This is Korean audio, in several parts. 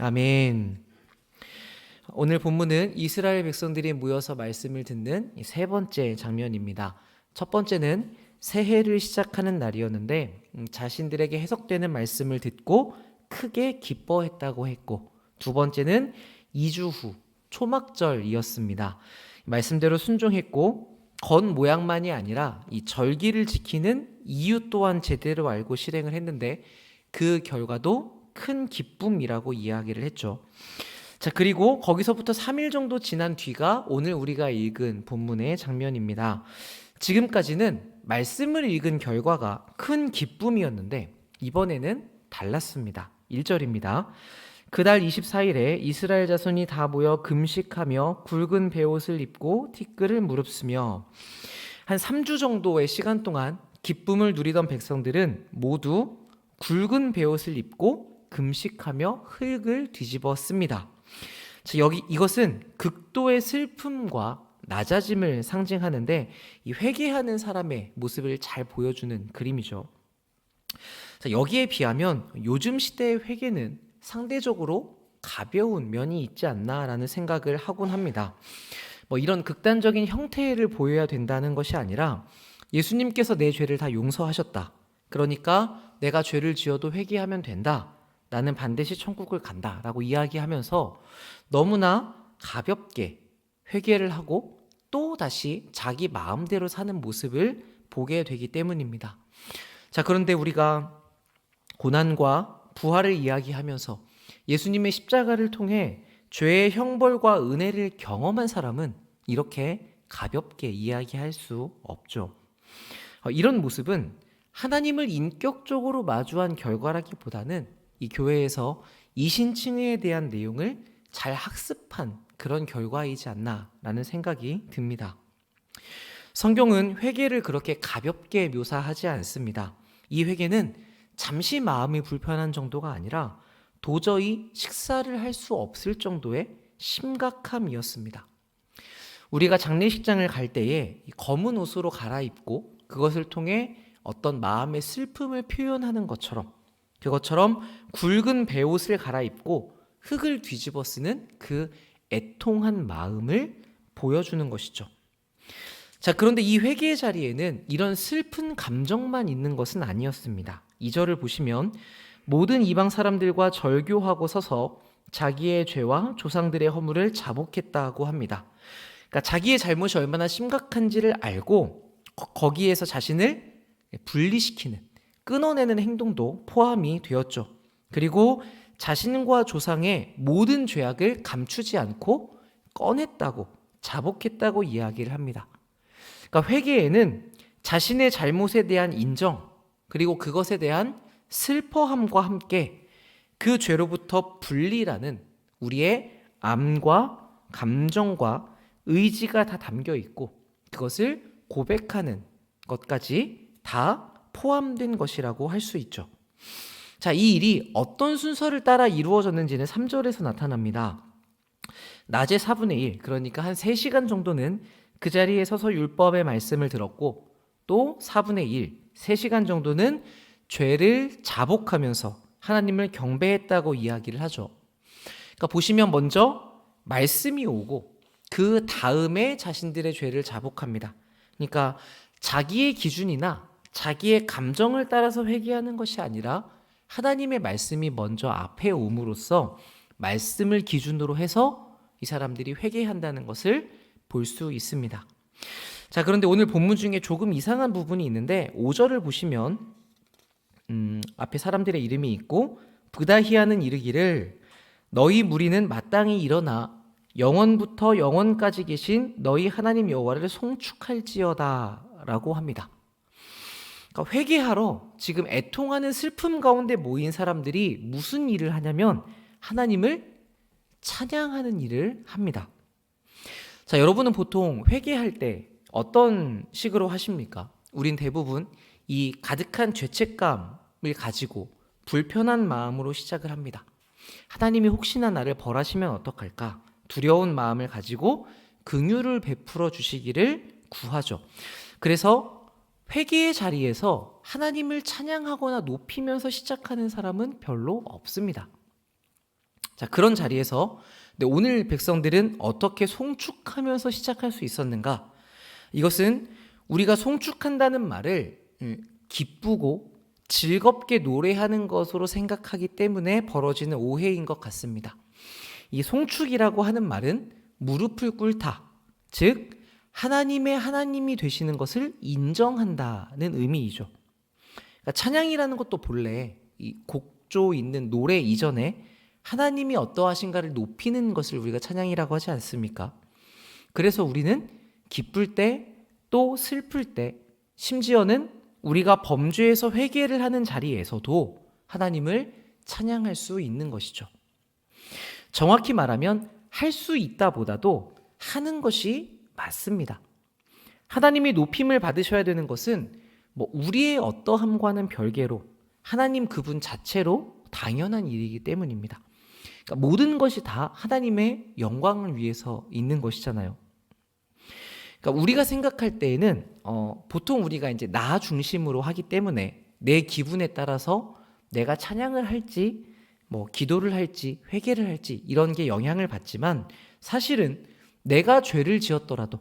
아멘. 오늘 본문은 이스라엘 백성들이 모여서 말씀을 듣는 세 번째 장면입니다. 첫 번째는 새해를 시작하는 날이었는데 자신들에게 해석되는 말씀을 듣고 크게 기뻐했다고 했고, 두 번째는 2주 후 초막절이었습니다. 말씀대로 순종했고 겉 모양만이 아니라 이 절기를 지키는 이유 또한 제대로 알고 실행을 했는데 그 결과도 큰 기쁨이라고 이야기를 했죠. 자, 그리고 거기서부터 3일 정도 지난 뒤가 오늘 우리가 읽은 본문의 장면입니다. 지금까지는 말씀을 읽은 결과가 큰 기쁨이었는데 이번에는 달랐습니다. 1절입니다. 그달 24일에 이스라엘 자손이 다 모여 금식하며 굵은 베옷을 입고 티끌을 무릅쓰며, 한 3주 정도의 시간 동안 기쁨을 누리던 백성들은 모두 굵은 베옷을 입고 금식하며 흙을 뒤집어 씁니다. 이것은 극도의 슬픔과 낮아짐을 상징하는데 이 회개하는 사람의 모습을 잘 보여주는 그림이죠. 여기에 비하면 요즘 시대의 회개는 상대적으로 가벼운 면이 있지 않나라는 생각을 하곤 합니다. 이런 극단적인 형태를 보여야 된다는 것이 아니라 예수님께서 내 죄를 다 용서하셨다, 그러니까 내가 죄를 지어도 회개하면 된다, 나는 반드시 천국을 간다 라고 이야기하면서 너무나 가볍게 회개를 하고 또 다시 자기 마음대로 사는 모습을 보게 되기 때문입니다. 자, 그런데 우리가 고난과 부활을 이야기하면서 예수님의 십자가를 통해 죄의 형벌과 은혜를 경험한 사람은 이렇게 가볍게 이야기할 수 없죠. 이런 모습은 하나님을 인격적으로 마주한 결과라기보다는 이 교회에서 이신칭의에 대한 내용을 잘 학습한 그런 결과이지 않나라는 생각이 듭니다. 성경은 회개를 그렇게 가볍게 묘사하지 않습니다. 이 회개는 잠시 마음이 불편한 정도가 아니라 도저히 식사를 할 수 없을 정도의 심각함이었습니다. 우리가 장례식장을 갈 때에 검은 옷으로 갈아입고 그것을 통해 어떤 마음의 슬픔을 표현하는 것처럼, 그것처럼 굵은 베옷을 갈아입고 흙을 뒤집어 쓰는 그 애통한 마음을 보여주는 것이죠. 자, 그런데 이 회개의 자리에는 이런 슬픈 감정만 있는 것은 아니었습니다. 2절을 보시면 모든 이방 사람들과 절교하고 서서 자기의 죄와 조상들의 허물을 자복했다고 합니다. 그러니까 자기의 잘못이 얼마나 심각한지를 알고 거기에서 자신을 분리시키는, 끊어내는 행동도 포함이 되었죠. 그리고 자신과 조상의 모든 죄악을 감추지 않고 꺼냈다고, 자복했다고 이야기를 합니다. 그러니까 회개에는 자신의 잘못에 대한 인정, 그리고 그것에 대한 슬퍼함과 함께 그 죄로부터 분리라는 우리의 암과 감정과 의지가 다 담겨 있고 그것을 고백하는 것까지 다 포함된 것이라고 할 수 있죠. 자, 이 일이 어떤 순서를 따라 이루어졌는지는 3절에서 나타납니다. 낮에 4분의 1, 그러니까 한 3시간 정도는 그 자리에 서서 율법의 말씀을 들었고, 또 4분의 1, 3시간 정도는 죄를 자복하면서 하나님을 경배했다고 이야기를 하죠. 그러니까 보시면 먼저 말씀이 오고 그 다음에 자신들의 죄를 자복합니다. 그러니까 자기의 기준이나 자기의 감정을 따라서 회개하는 것이 아니라 하나님의 말씀이 먼저 앞에 옴으로써 말씀을 기준으로 해서 이 사람들이 회개한다는 것을 볼 수 있습니다. 자, 그런데 오늘 본문 중에 조금 이상한 부분이 있는데 5절을 보시면 앞에 사람들의 이름이 있고 브다히아는 이르기를 너희 무리는 마땅히 일어나 영원부터 영원까지 계신 너희 하나님 여호와를 송축할지어다 라고 합니다. 그러니까 회개하러 지금 애통하는 슬픔 가운데 모인 사람들이 무슨 일을 하냐면 하나님을 찬양하는 일을 합니다. 자, 여러분은 보통 회개할 때 어떤 식으로 하십니까? 우린 대부분 이 가득한 죄책감을 가지고 불편한 마음으로 시작을 합니다. 하나님이 혹시나 나를 벌하시면 어떡할까? 두려운 마음을 가지고 긍휼을 베풀어 주시기를 구하죠. 그래서 회개의 자리에서 하나님을 찬양하거나 높이면서 시작하는 사람은 별로 없습니다. 자, 그런 자리에서 오늘 백성들은 어떻게 송축하면서 시작할 수 있었는가? 이것은 우리가 송축한다는 말을 기쁘고 즐겁게 노래하는 것으로 생각하기 때문에 벌어지는 오해인 것 같습니다. 이 송축이라고 하는 말은 무릎을 꿇다, 즉 하나님의 하나님이 되시는 것을 인정한다는 의미이죠. 그러니까 찬양이라는 것도 본래 이 곡조 있는 노래 이전에 하나님이 어떠하신가를 높이는 것을 우리가 찬양이라고 하지 않습니까? 그래서 우리는 기쁠 때, 또 슬플 때, 심지어는 우리가 범죄에서 회개를 하는 자리에서도 하나님을 찬양할 수 있는 것이죠. 정확히 말하면 할 수 있다 보다도 하는 것이 맞습니다. 하나님이 높임을 받으셔야 되는 것은 우리의 어떠함과는 별개로 하나님 그분 자체로 당연한 일이기 때문입니다. 그러니까 모든 것이 다 하나님의 영광을 위해서 있는 것이잖아요. 그러니까 우리가 생각할 때에는 보통 우리가 이제 나 중심으로 하기 때문에 내 기분에 따라서 내가 찬양을 할지 기도를 할지 회개를 할지 이런 게 영향을 받지만 사실은 내가 죄를 지었더라도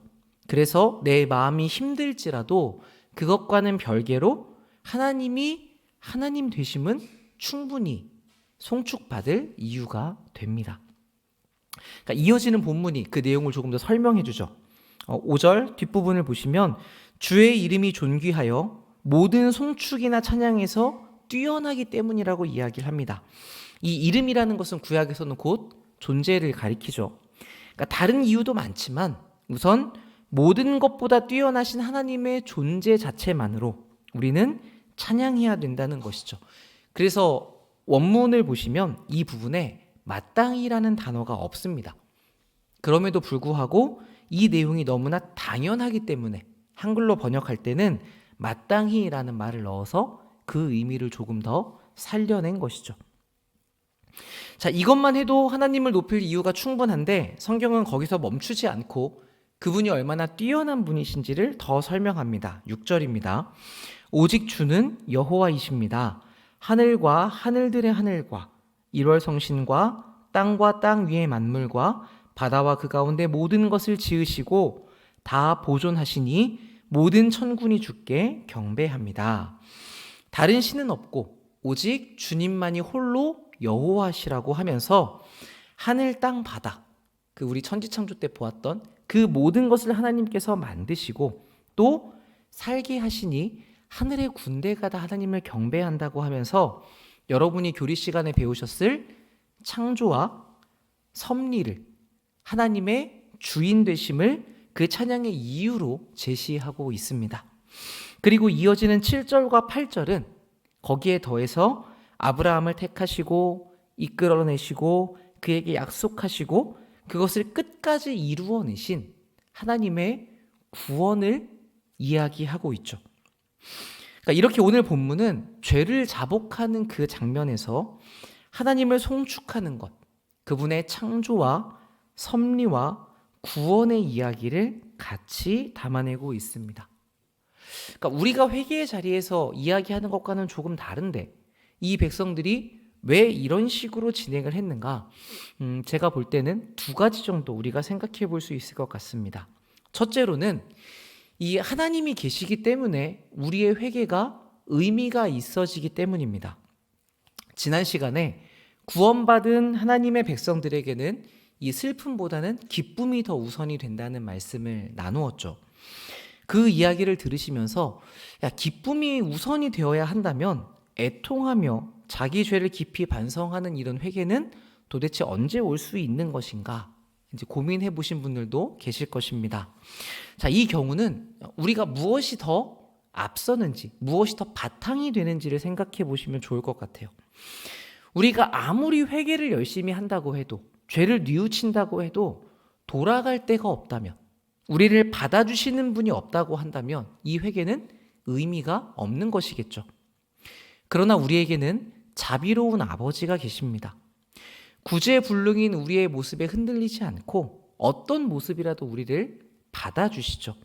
그래서 내 마음이 힘들지라도 그것과는 별개로 하나님이 하나님 되심은 충분히 송축받을 이유가 됩니다. 그러니까 이어지는 본문이 그 내용을 조금 더 설명해 주죠. 5절 뒷부분을 보시면 주의 이름이 존귀하여 모든 송축이나 찬양에서 뛰어나기 때문이라고 이야기를 합니다. 이 이름이라는 것은 구약에서는 곧 존재를 가리키죠. 그러니까 다른 이유도 많지만 우선 모든 것보다 뛰어나신 하나님의 존재 자체만으로 우리는 찬양해야 된다는 것이죠. 그래서 원문을 보시면 이 부분에 마땅히라는 단어가 없습니다. 그럼에도 불구하고 이 내용이 너무나 당연하기 때문에 한글로 번역할 때는 마땅히라는 말을 넣어서 그 의미를 조금 더 살려낸 것이죠. 자, 이것만 해도 하나님을 높일 이유가 충분한데 성경은 거기서 멈추지 않고 그분이 얼마나 뛰어난 분이신지를 더 설명합니다. 6절입니다. 오직 주는 여호와이십니다. 하늘과 하늘들의 하늘과 일월성신과 땅과 땅 위의 만물과 바다와 그 가운데 모든 것을 지으시고 다 보존하시니 모든 천군이 주께 경배합니다. 다른 신은 없고 오직 주님만이 홀로 여호와시라고 하면서 하늘 땅 바다 그 우리 천지창조 때 보았던 그 모든 것을 하나님께서 만드시고 또 살게 하시니 하늘의 군대가 다 하나님을 경배한다고 하면서 여러분이 교리 시간에 배우셨을 창조와 섭리를 하나님의 주인 되심을 그 찬양의 이유로 제시하고 있습니다. 그리고 이어지는 7절과 8절은 거기에 더해서 아브라함을 택하시고 이끌어내시고 그에게 약속하시고 그것을 끝까지 이루어내신 하나님의 구원을 이야기하고 있죠. 그러니까 이렇게 오늘 본문은 죄를 자복하는 그 장면에서 하나님을 송축하는 것, 그분의 창조와 섭리와 구원의 이야기를 같이 담아내고 있습니다. 그러니까 우리가 회개의 자리에서 이야기하는 것과는 조금 다른데 이 백성들이 왜 이런 식으로 진행을 했는가? 제가 볼 때는 두 가지 정도 우리가 생각해 볼 수 있을 것 같습니다. 첫째로는 이 하나님이 계시기 때문에 우리의 회개가 의미가 있어지기 때문입니다. 지난 시간에 구원받은 하나님의 백성들에게는 이 슬픔보다는 기쁨이 더 우선이 된다는 말씀을 나누었죠. 그 이야기를 들으시면서 기쁨이 우선이 되어야 한다면 애통하며 자기 죄를 깊이 반성하는 이런 회개는 도대체 언제 올 수 있는 것인가? 이제 고민해 보신 분들도 계실 것입니다. 자, 이 경우는 우리가 무엇이 더 앞서는지, 무엇이 더 바탕이 되는지를 생각해 보시면 좋을 것 같아요. 우리가 아무리 회개를 열심히 한다고 해도, 죄를 뉘우친다고 해도 돌아갈 데가 없다면, 우리를 받아주시는 분이 없다고 한다면 이 회개는 의미가 없는 것이겠죠. 그러나 우리에게는 자비로운 아버지가 계십니다. 구제불능인 우리의 모습에 흔들리지 않고 어떤 모습이라도 우리를 받아주시죠.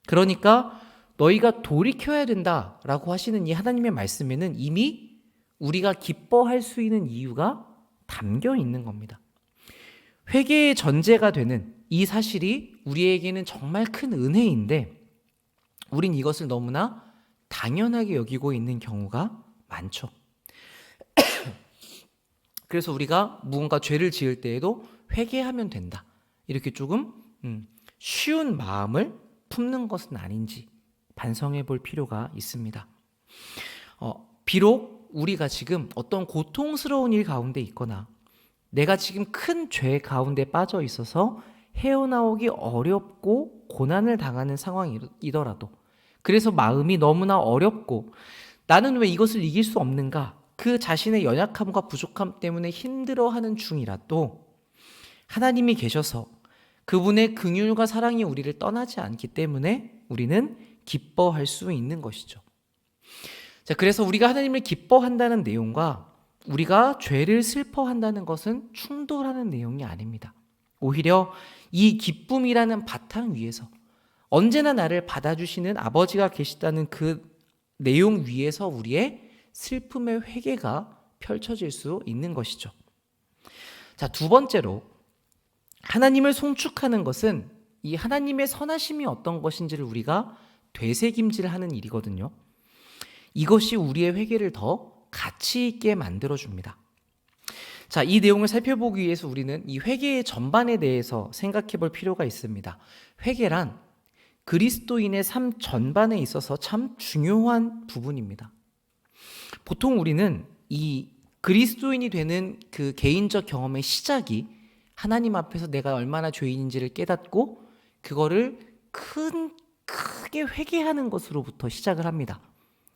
그러니까 너희가 돌이켜야 된다라고 하시는 이 하나님의 말씀에는 이미 우리가 기뻐할 수 있는 이유가 담겨 있는 겁니다. 회개의 전제가 되는 이 사실이 우리에게는 정말 큰 은혜인데 우린 이것을 너무나 당연하게 여기고 있는 경우가 많죠. 그래서 우리가 무언가 죄를 지을 때에도 회개하면 된다. 이렇게 조금 쉬운 마음을 품는 것은 아닌지 반성해 볼 필요가 있습니다. 비록 우리가 지금 어떤 고통스러운 일 가운데 있거나 내가 지금 큰 죄 가운데 빠져 있어서 헤어나오기 어렵고 고난을 당하는 상황이더라도 그래서 마음이 너무나 어렵고 나는 왜 이것을 이길 수 없는가? 그 자신의 연약함과 부족함 때문에 힘들어하는 중이라도 하나님이 계셔서 그분의 긍휼과 사랑이 우리를 떠나지 않기 때문에 우리는 기뻐할 수 있는 것이죠. 자, 그래서 우리가 하나님을 기뻐한다는 내용과 우리가 죄를 슬퍼한다는 것은 충돌하는 내용이 아닙니다. 오히려 이 기쁨이라는 바탕 위에서 언제나 나를 받아주시는 아버지가 계시다는 그 내용 위에서 우리의 슬픔의 회개가 펼쳐질 수 있는 것이죠. 자, 두 번째로 하나님을 송축하는 것은 이 하나님의 선하심이 어떤 것인지를 우리가 되새김질하는 일이거든요. 이것이 우리의 회개를 더 가치 있게 만들어줍니다. 자, 이 내용을 살펴보기 위해서 우리는 이 회개의 전반에 대해서 생각해 볼 필요가 있습니다. 회개란 그리스도인의 삶 전반에 있어서 참 중요한 부분입니다. 보통 우리는 이 그리스도인이 되는 그 개인적 경험의 시작이 하나님 앞에서 내가 얼마나 죄인인지를 깨닫고 그거를 크게 회개하는 것으로부터 시작을 합니다.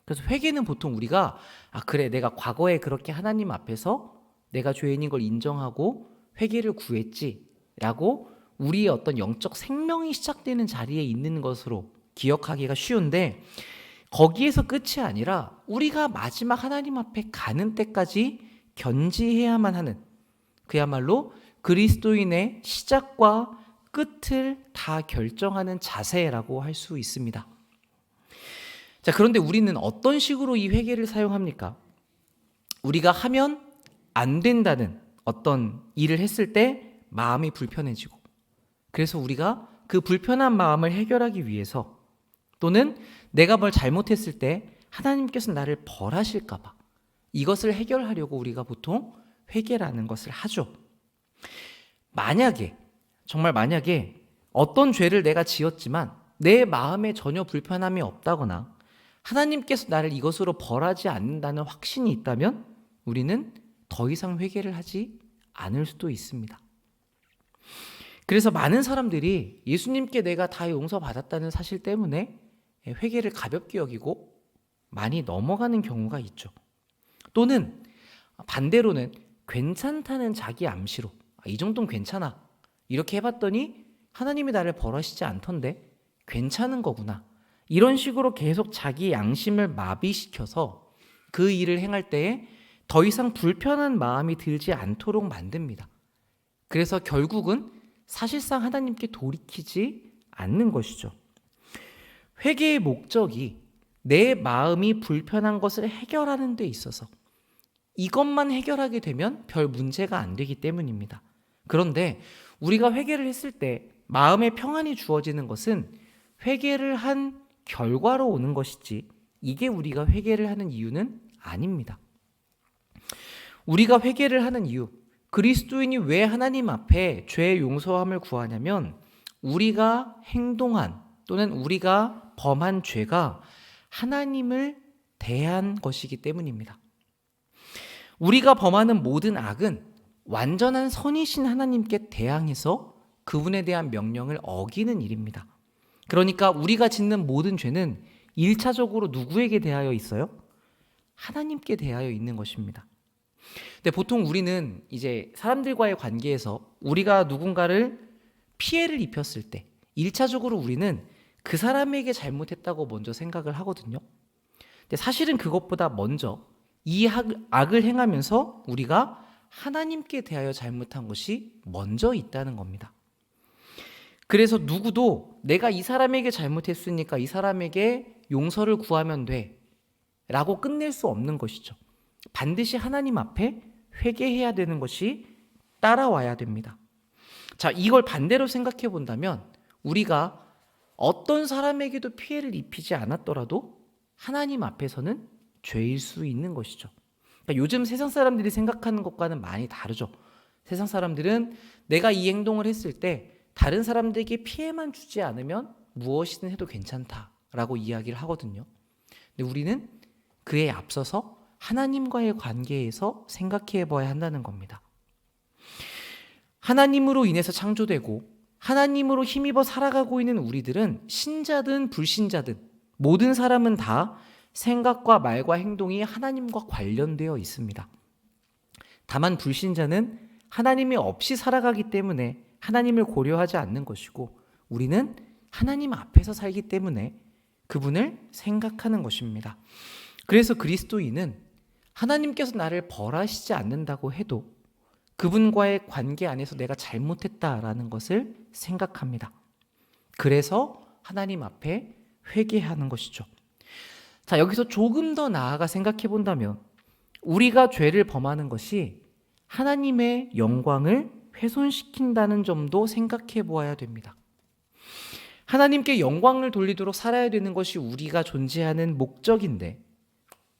그래서 회개는 보통 우리가 그래 내가 과거에 그렇게 하나님 앞에서 내가 죄인인 걸 인정하고 회개를 구했지 라고 우리의 어떤 영적 생명이 시작되는 자리에 있는 것으로 기억하기가 쉬운데 거기에서 끝이 아니라 우리가 마지막 하나님 앞에 가는 때까지 견지해야만 하는 그야말로 그리스도인의 시작과 끝을 다 결정하는 자세라고 할 수 있습니다. 자, 그런데 우리는 어떤 식으로 이 회개를 사용합니까? 우리가 하면 안 된다는 어떤 일을 했을 때 마음이 불편해지고 그래서 우리가 그 불편한 마음을 해결하기 위해서 또는 내가 뭘 잘못했을 때 하나님께서 나를 벌하실까 봐 이것을 해결하려고 우리가 보통 회개라는 것을 하죠. 정말 만약에 어떤 죄를 내가 지었지만 내 마음에 전혀 불편함이 없다거나 하나님께서 나를 이것으로 벌하지 않는다는 확신이 있다면 우리는 더 이상 회개를 하지 않을 수도 있습니다. 그래서 많은 사람들이 예수님께 내가 다 용서받았다는 사실 때문에 회개를 가볍게 여기고 많이 넘어가는 경우가 있죠. 또는 반대로는 괜찮다는 자기 암시로 이 정도는 괜찮아 이렇게 해봤더니 하나님이 나를 벌하시지 않던데 괜찮은 거구나 이런 식으로 계속 자기 양심을 마비시켜서 그 일을 행할 때에 더 이상 불편한 마음이 들지 않도록 만듭니다. 그래서 결국은 사실상 하나님께 돌이키지 않는 것이죠. 회개의 목적이 내 마음이 불편한 것을 해결하는 데 있어서 이것만 해결하게 되면 별 문제가 안 되기 때문입니다. 그런데 우리가 회개를 했을 때 마음의 평안이 주어지는 것은 회개를 한 결과로 오는 것이지 이게 우리가 회개를 하는 이유는 아닙니다. 우리가 회개를 하는 이유, 그리스도인이 왜 하나님 앞에 죄의 용서함을 구하냐면 우리가 행동한 또는 우리가 범한 죄가 하나님을 대한 것이기 때문입니다. 우리가 범하는 모든 악은 완전한 선이신 하나님께 대항해서 그분에 대한 명령을 어기는 일입니다. 그러니까 우리가 짓는 모든 죄는 1차적으로 누구에게 대하여 있어요? 하나님께 대하여 있는 것입니다. 근데 보통 우리는 이제 사람들과의 관계에서 우리가 누군가를 피해를 입혔을 때 1차적으로 우리는 그 사람에게 잘못했다고 먼저 생각을 하거든요. 근데 사실은 그것보다 먼저 이 악을 행하면서 우리가 하나님께 대하여 잘못한 것이 먼저 있다는 겁니다. 그래서 누구도 내가 이 사람에게 잘못했으니까 이 사람에게 용서를 구하면 돼 라고 끝낼 수 없는 것이죠. 반드시 하나님 앞에 회개해야 되는 것이 따라와야 됩니다. 자, 이걸 반대로 생각해 본다면 우리가 어떤 사람에게도 피해를 입히지 않았더라도 하나님 앞에서는 죄일 수 있는 것이죠. 그러니까 요즘 세상 사람들이 생각하는 것과는 많이 다르죠. 세상 사람들은 내가 이 행동을 했을 때 다른 사람들에게 피해만 주지 않으면 무엇이든 해도 괜찮다라고 이야기를 하거든요. 근데 우리는 그에 앞서서 하나님과의 관계에서 생각해 봐야 한다는 겁니다. 하나님으로 인해서 창조되고 하나님으로 힘입어 살아가고 있는 우리들은 신자든 불신자든 모든 사람은 다 생각과 말과 행동이 하나님과 관련되어 있습니다. 다만 불신자는 하나님이 없이 살아가기 때문에 하나님을 고려하지 않는 것이고 우리는 하나님 앞에서 살기 때문에 그분을 생각하는 것입니다. 그래서 그리스도인은 하나님께서 나를 벌하시지 않는다고 해도 그분과의 관계 안에서 내가 잘못했다라는 것을 생각합니다. 그래서 하나님 앞에 회개하는 것이죠. 자, 여기서 조금 더 나아가 생각해 본다면 우리가 죄를 범하는 것이 하나님의 영광을 훼손시킨다는 점도 생각해 보아야 됩니다. 하나님께 영광을 돌리도록 살아야 되는 것이 우리가 존재하는 목적인데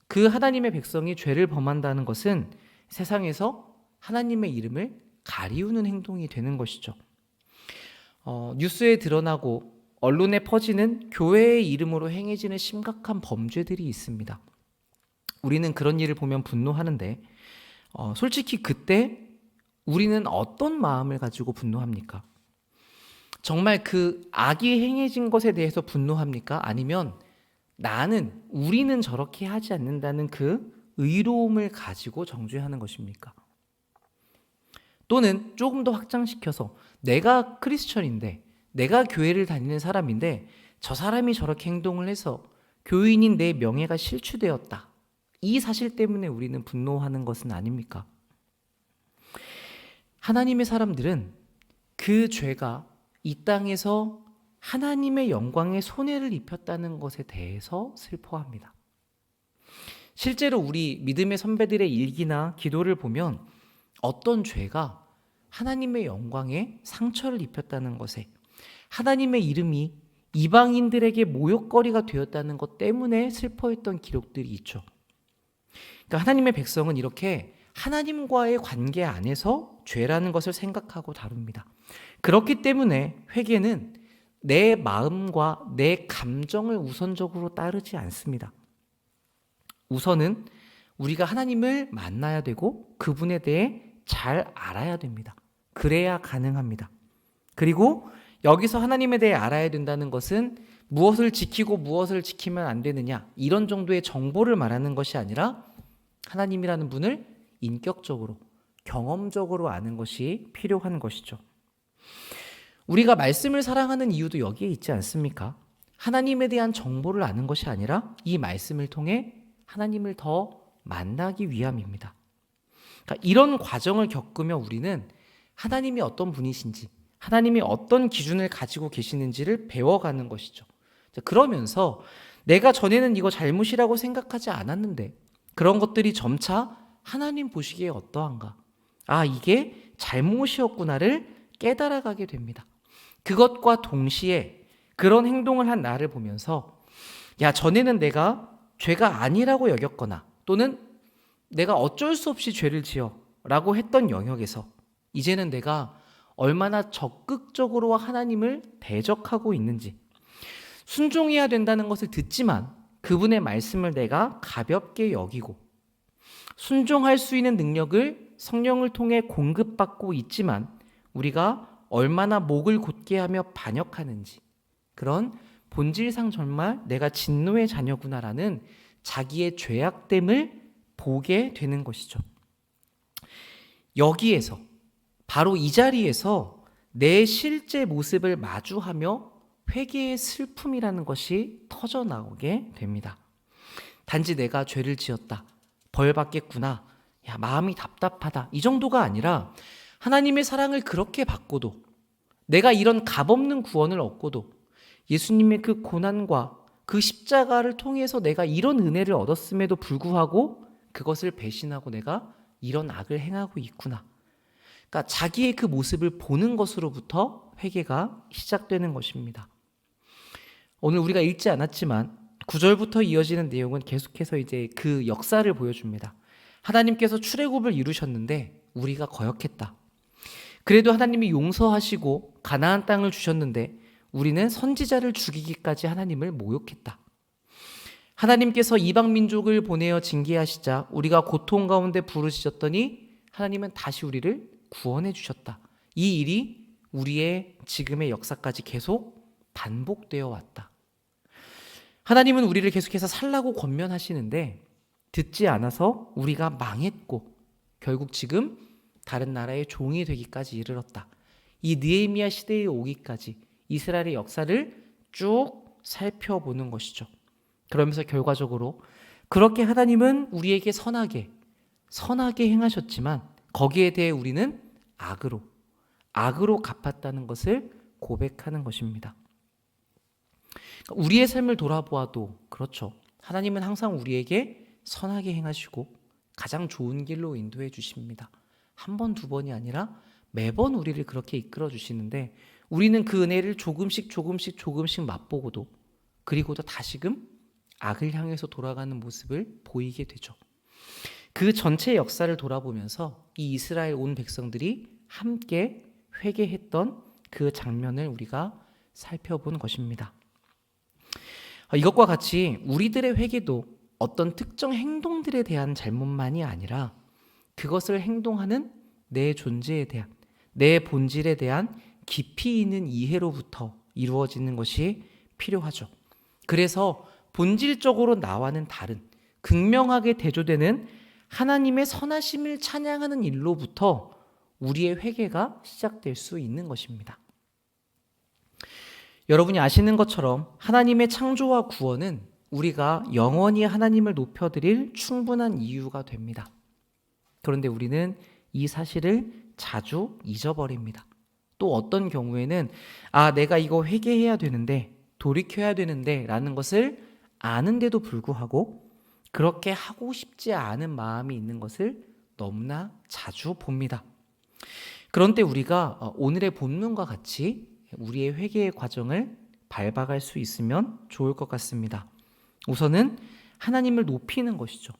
그 하나님의 백성이 죄를 범한다는 것은 세상에서 하나님의 이름을 가리우는 행동이 되는 것이죠. 뉴스에 드러나고 언론에 퍼지는 교회의 이름으로 행해지는 심각한 범죄들이 있습니다. 우리는 그런 일을 보면 분노하는데 솔직히 그때 우리는 어떤 마음을 가지고 분노합니까? 정말 그 악이 행해진 것에 대해서 분노합니까? 아니면 우리는 저렇게 하지 않는다는 그 의로움을 가지고 정죄하는 것입니까? 또는 조금 더 확장시켜서 내가 크리스천인데 내가 교회를 다니는 사람인데 저 사람이 저렇게 행동을 해서 교인인 내 명예가 실추되었다. 이 사실 때문에 우리는 분노하는 것은 아닙니까? 하나님의 사람들은 그 죄가 이 땅에서 하나님의 영광에 손해를 입혔다는 것에 대해서 슬퍼합니다. 실제로 우리 믿음의 선배들의 일기나 기도를 보면 어떤 죄가 하나님의 영광에 상처를 입혔다는 것에 하나님의 이름이 이방인들에게 모욕거리가 되었다는 것 때문에 슬퍼했던 기록들이 있죠. 그러니까 하나님의 백성은 이렇게 하나님과의 관계 안에서 죄라는 것을 생각하고 다룹니다. 그렇기 때문에 회개는 내 마음과 내 감정을 우선적으로 따르지 않습니다. 우선은 우리가 하나님을 만나야 되고 그분에 대해 잘 알아야 됩니다. 그래야 가능합니다. 그리고 여기서 하나님에 대해 알아야 된다는 것은 무엇을 지키고 무엇을 지키면 안 되느냐 이런 정도의 정보를 말하는 것이 아니라 하나님이라는 분을 인격적으로 경험적으로 아는 것이 필요한 것이죠. 우리가 말씀을 사랑하는 이유도 여기에 있지 않습니까? 하나님에 대한 정보를 아는 것이 아니라 이 말씀을 통해 하나님을 더 만나기 위함입니다. 그러니까 이런 과정을 겪으며 우리는 하나님이 어떤 분이신지, 하나님이 어떤 기준을 가지고 계시는지를 배워가는 것이죠. 그러면서 내가 전에는 이거 잘못이라고 생각하지 않았는데 그런 것들이 점차 하나님 보시기에 어떠한가? 이게 잘못이었구나를 깨달아가게 됩니다. 그것과 동시에 그런 행동을 한 나를 보면서 전에는 내가 죄가 아니라고 여겼거나 또는 내가 어쩔 수 없이 죄를 지어 라고 했던 영역에서 이제는 내가 얼마나 적극적으로 하나님을 대적하고 있는지 순종해야 된다는 것을 듣지만 그분의 말씀을 내가 가볍게 여기고 순종할 수 있는 능력을 성령을 통해 공급받고 있지만 우리가 얼마나 목을 곧게 하며 반역하는지 그런 본질상 정말 내가 진노의 자녀구나라는 자기의 죄악됨을 보게 되는 것이죠. 여기에서 바로 이 자리에서 내 실제 모습을 마주하며 회개의 슬픔이라는 것이 터져나오게 됩니다. 단지 내가 죄를 지었다, 벌 받겠구나, 마음이 답답하다 이 정도가 아니라 하나님의 사랑을 그렇게 받고도 내가 이런 값없는 구원을 얻고도 예수님의 그 고난과 그 십자가를 통해서 내가 이런 은혜를 얻었음에도 불구하고 그것을 배신하고 내가 이런 악을 행하고 있구나. 그러니까 자기의 그 모습을 보는 것으로부터 회개가 시작되는 것입니다. 오늘 우리가 읽지 않았지만 9절부터 이어지는 내용은 계속해서 이제 그 역사를 보여줍니다. 하나님께서 출애굽을 이루셨는데 우리가 거역했다. 그래도 하나님이 용서하시고 가나안 땅을 주셨는데 우리는 선지자를 죽이기까지 하나님을 모욕했다. 하나님께서 이방 민족을 보내어 징계하시자 우리가 고통 가운데 부르짖었더니 하나님은 다시 우리를 구원해 주셨다. 이 일이 우리의 지금의 역사까지 계속 반복되어 왔다. 하나님은 우리를 계속해서 살라고 권면하시는데 듣지 않아서 우리가 망했고 결국 지금 다른 나라의 종이 되기까지 이르렀다. 이 느헤미야 시대에 오기까지 이스라엘의 역사를 쭉 살펴보는 것이죠. 그러면서 결과적으로 그렇게 하나님은 우리에게 선하게 행하셨지만 거기에 대해 우리는 악으로 갚았다는 것을 고백하는 것입니다. 우리의 삶을 돌아보아도 그렇죠. 하나님은 항상 우리에게 선하게 행하시고 가장 좋은 길로 인도해 주십니다. 한 번, 두 번이 아니라 매번 우리를 그렇게 이끌어 주시는데 우리는 그 은혜를 조금씩 맛보고도 그리고도 다시금 악을 향해서 돌아가는 모습을 보이게 되죠. 그 전체 역사를 돌아보면서 이 이스라엘 온 백성들이 함께 회개했던 그 장면을 우리가 살펴본 것입니다. 이것과 같이 우리들의 회개도 어떤 특정 행동들에 대한 잘못만이 아니라 그것을 행동하는 내 존재에 대한, 내 본질에 대한 깊이 있는 이해로부터 이루어지는 것이 필요하죠. 그래서 본질적으로 나와는 다른 극명하게 대조되는 하나님의 선하심을 찬양하는 일로부터 우리의 회개가 시작될 수 있는 것입니다. 여러분이 아시는 것처럼 하나님의 창조와 구원은 우리가 영원히 하나님을 높여드릴 충분한 이유가 됩니다. 그런데 우리는 이 사실을 자주 잊어버립니다. 또 어떤 경우에는 내가 이거 회개해야 되는데 돌이켜야 되는데 라는 것을 아는데도 불구하고 그렇게 하고 싶지 않은 마음이 있는 것을 너무나 자주 봅니다. 그런데 우리가 오늘의 본문과 같이 우리의 회개의 과정을 밟아갈 수 있으면 좋을 것 같습니다. 우선은 하나님을 높이는 것이죠.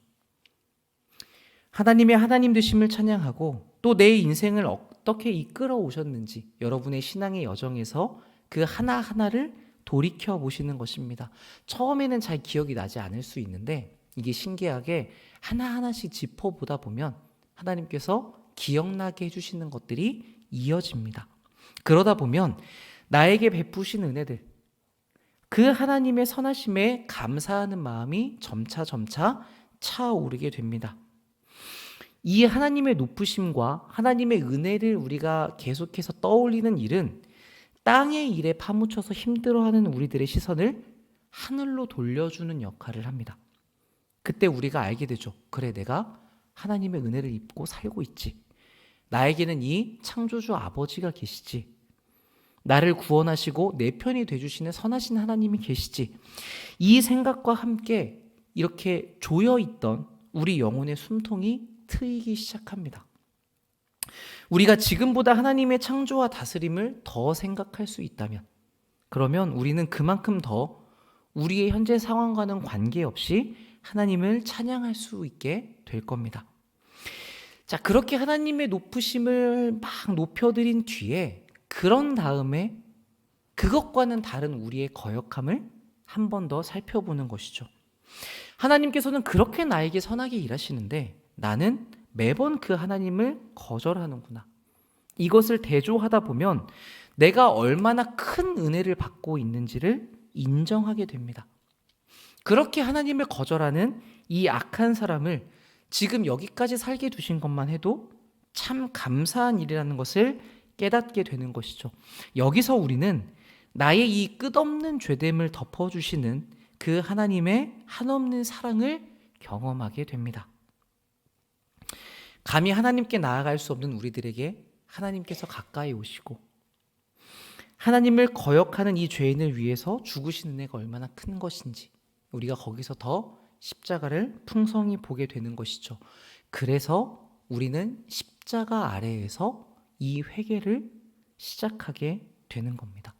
하나님의 하나님 되심을 찬양하고 또 내 인생을 어떻게 이끌어 오셨는지 여러분의 신앙의 여정에서 그 하나하나를 돌이켜 보시는 것입니다. 처음에는 잘 기억이 나지 않을 수 있는데 이게 신기하게 하나하나씩 짚어보다 보면 하나님께서 기억나게 해주시는 것들이 이어집니다. 그러다 보면 나에게 베푸신 은혜들, 그 하나님의 선하심에 감사하는 마음이 점차 차오르게 됩니다. 이 하나님의 높으심과 하나님의 은혜를 우리가 계속해서 떠올리는 일은 땅의 일에 파묻혀서 힘들어하는 우리들의 시선을 하늘로 돌려주는 역할을 합니다. 그때 우리가 알게 되죠. 그래, 내가 하나님의 은혜를 입고 살고 있지. 나에게는 이 창조주 아버지가 계시지. 나를 구원하시고 내 편이 되주시는 선하신 하나님이 계시지. 이 생각과 함께 이렇게 조여있던 우리 영혼의 숨통이 트이기 시작합니다. 우리가 지금보다 하나님의 창조와 다스림을 더 생각할 수 있다면 그러면 우리는 그만큼 더 우리의 현재 상황과는 관계없이 하나님을 찬양할 수 있게 될 겁니다. 자, 그렇게 하나님의 높으심을 막 높여드린 뒤에 그런 다음에 그것과는 다른 우리의 거역함을 한 번 더 살펴보는 것이죠. 하나님께서는 그렇게 나에게 선하게 일하시는데 나는 매번 그 하나님을 거절하는구나. 이것을 대조하다 보면 내가 얼마나 큰 은혜를 받고 있는지를 인정하게 됩니다. 그렇게 하나님을 거절하는 이 악한 사람을 지금 여기까지 살게 두신 것만 해도 참 감사한 일이라는 것을 깨닫게 되는 것이죠. 여기서 우리는 나의 이 끝없는 죄됨을 덮어주시는 그 하나님의 한없는 사랑을 경험하게 됩니다. 감히 하나님께 나아갈 수 없는 우리들에게 하나님께서 가까이 오시고 하나님을 거역하는 이 죄인을 위해서 죽으신 은혜가 얼마나 큰 것인지 우리가 거기서 더 십자가를 풍성히 보게 되는 것이죠. 그래서 우리는 십자가 아래에서 이 회개를 시작하게 되는 겁니다.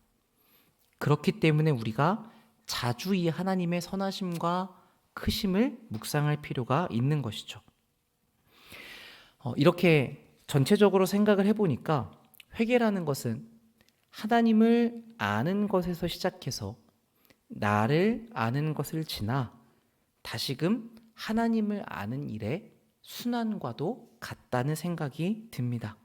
그렇기 때문에 우리가 자주 이 하나님의 선하심과 크심을 묵상할 필요가 있는 것이죠. 이렇게 전체적으로 생각을 해보니까 회개라는 것은 하나님을 아는 것에서 시작해서 나를 아는 것을 지나 다시금 하나님을 아는 일의 순환과도 같다는 생각이 듭니다.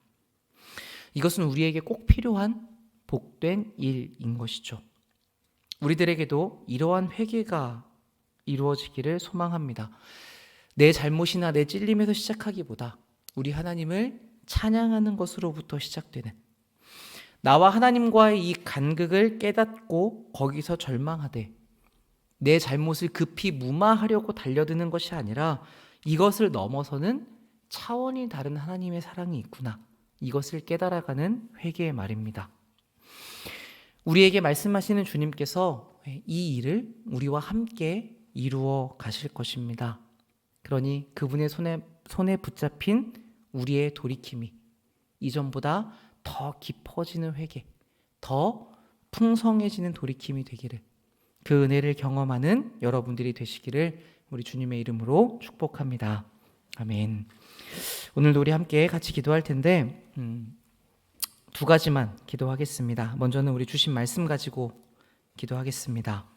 이것은 우리에게 꼭 필요한 복된 일인 것이죠. 우리들에게도 이러한 회개가 이루어지기를 소망합니다. 내 잘못이나 내 찔림에서 시작하기보다 우리 하나님을 찬양하는 것으로부터 시작되는, 나와 하나님과의 이 간극을 깨닫고 거기서 절망하되 내 잘못을 급히 무마하려고 달려드는 것이 아니라 이것을 넘어서는 차원이 다른 하나님의 사랑이 있구나, 이것을 깨달아가는 회개의 말입니다. 우리에게 말씀하시는 주님께서 이 일을 우리와 함께 이루어 가실 것입니다. 그러니 그분의 손에 붙잡힌 우리의 돌이킴이 이전보다 더 깊어지는 회개, 더 풍성해지는 돌이킴이 되기를, 그 은혜를 경험하는 여러분들이 되시기를 우리 주님의 이름으로 축복합니다. 아멘. 오늘도 우리 함께 같이 기도할 텐데 두 가지만 기도하겠습니다. 먼저는 우리 주신 말씀 가지고 기도하겠습니다.